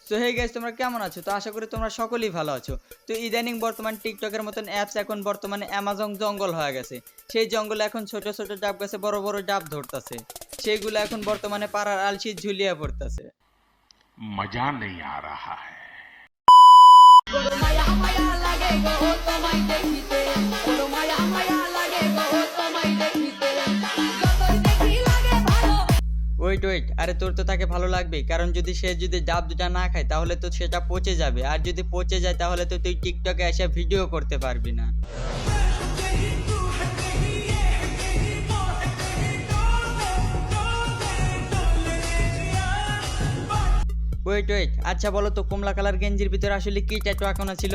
So hey guys, তোমরা কেমন আছো? তো আশা করি তোমরা সকলেই ভালো আছো। তো ইদানিং বর্তমান টিকটকের মতন অ্যাপস এখন বর্তমানে অ্যামাজন জঙ্গল হয়ে গেছে। সেই জঙ্গলে এখন ছোট ছোট ডাব গাছে বড় বড় ডাব ধরতেছে। সেইগুলো এখন বর্তমানে পাড়ার আলসি ঝুলিয়া পড়তেছে। मजा नहीं आ रहा है। ওয়েট, আরে তোর তো তাকে ভালো লাগবে, কারণ সে যদি ডাব দুটা না খায় তাহলে তো সেটা পচে যাবে, আর যদি পচে যায় তাহলে তো তুই টিকটকে এসে ভিডিও করতে পারবি না। ওয়েট, আচ্ছা বলো তো, কমলা কালার গেঞ্জির ভিতরে আসলে কি ট্যাটু আঁকানো ছিল?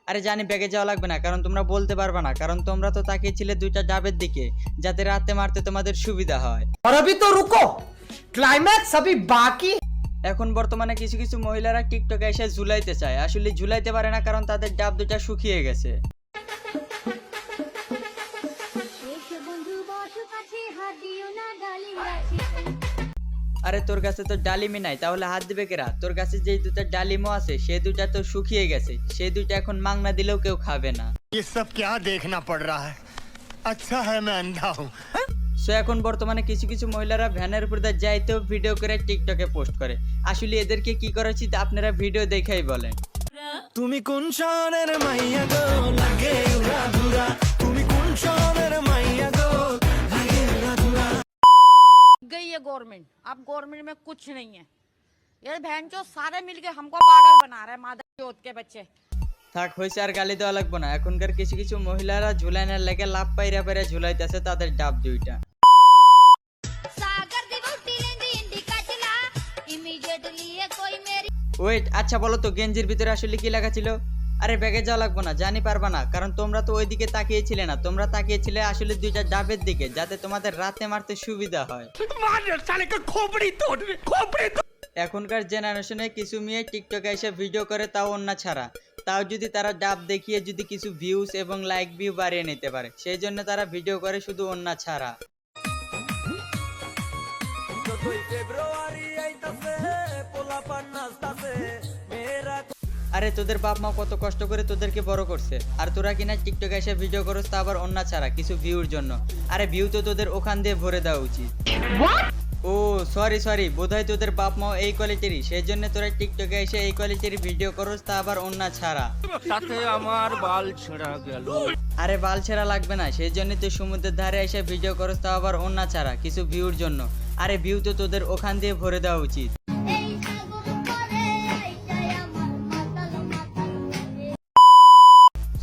আরে জানি, ব্যাগে যাওয়া লাগবে না, কারণ তোমরা বলতে পারবে না, কারণ তোমরা তো তাকিয়েছিলে দুইটা ডাবের দিকে, যাতে রাতে মারতে তোমাদের সুবিধা হয়। और अभी तो रुको, क्लाइमैक्स अभी बाकी। এখন বর্তমানে কিছু কিছু মহিলারা টিকটকে এসে ঝুলাইতে চায়, আসলে ঝুলাইতে পারে না, কারণ তাদের ডাব দুটা শুকিয়ে গেছে। আরে তোর কাছে তো ডালিমই নাই, তাহলে হাত দিবে কেরা? তোর কাছে যেই দুটা ডালিমও আছে সেই দুটা তো শুকিয়ে গেছে, সেই দুটা এখন মাংনা দিলেও কেউ খাবে না। ये सब क्या देखना पड़ रहा है? अच्छा है मैं अंधा हूँ। সো এখন বর্তমানে কিছু কিছু মহিলারা ভ্যানের উপর দিয়ে যাইতেও ভিডিও করে টিকটকে পোস্ট করে। আসলে এদেরকে কি করা উচিত আপনারা ভিডিও দেখাই বলেন। তুমি কোন শহরের মাইয়া গো লাগে উড়াধুরা, তুমি কোন শহরের মাইয়া গো লাগে উড়াধুরা। गई है गवर्नमेंट, अब गवर्नमेंट में कुछ नहीं है। ये बहन चो सारे मिलके हमको पागल बना रहे हैं, मादर चोद के बच्चे। থাক, হয়েছে, আর গালি দেওয়া লাগবে না। এখনকার কিছু কিছু মহিলারা ঝুলাইনার লেগে লাভ পাইরা পাইরা ঝুলাইতেছে তাদের ডাব দুইটা। ওয়েট, আচ্ছা বলো তো, গেঞ্জির ভিতরে আসলে কি লেখা ছিল? আরে ব্যাগে যাওয়া লাগবে না, জানি পারবা না, কারণ তোমরা তো ওই দিকে তাকিয়েছিলে না, তোমরা তাকিয়েছিলে আসলে দুইটা ডাবের দিকে, যাতে তোমাদের রাতে মারতে সুবিধা হয়। এখনকার জেনারেশনে কিছু মেয়ে টিকটকে এসে ভিডিও করে, তাও ওন্না ছাড়া, তাও যদি তারা ডাব দেখিয়ে যদি কিছু ভিউজ এবং লাইক ভিউ বাড়িয়ে নিতে পারে, সেই জন্য তারা ভিডিও করে শুধু ওন্না ছাড়া। আরে তোদের বাপ মা কত কষ্ট করে তোদেরকে বড় করছে, আর তোরা কিনা টিকটকে এসে ভিডিও করছ, তা আবার অন্য ছাড়া কিছু ভিউর জন্য। আরে ভিউ তো তোদের ওখান দিয়ে ভরে দেওয়া উচিত। ও সরি, বোধহয় তোদের বাপ মা এই কোয়ালিটিরই, সেই জন্য তোরা টিকটকে এসে এই কোয়ালিটির ভিডিও করছ, তা আবার অন্য ছাড়া। সাথে আমার বাল ছেঁড়া গেল। আরে বাল ছেঁড়া লাগবে না, সেই জন্য তুই সমুদ্রের ধারে এসে ভিডিও করছ, তা আবার অন্য ছাড়া কিছু ভিউর জন্য। আরে ভিউ তো তোদের ওখান দিয়ে ভরে দেওয়া উচিত।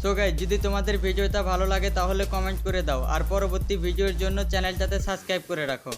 সো গাইস, যদি তোমাদের ভিডিওটা ভালো লাগে তাহলে কমেন্ট করে দাও, আর পরবর্তী ভিডিওর জন্য চ্যানেলটাতে সাবস্ক্রাইব করে রাখো।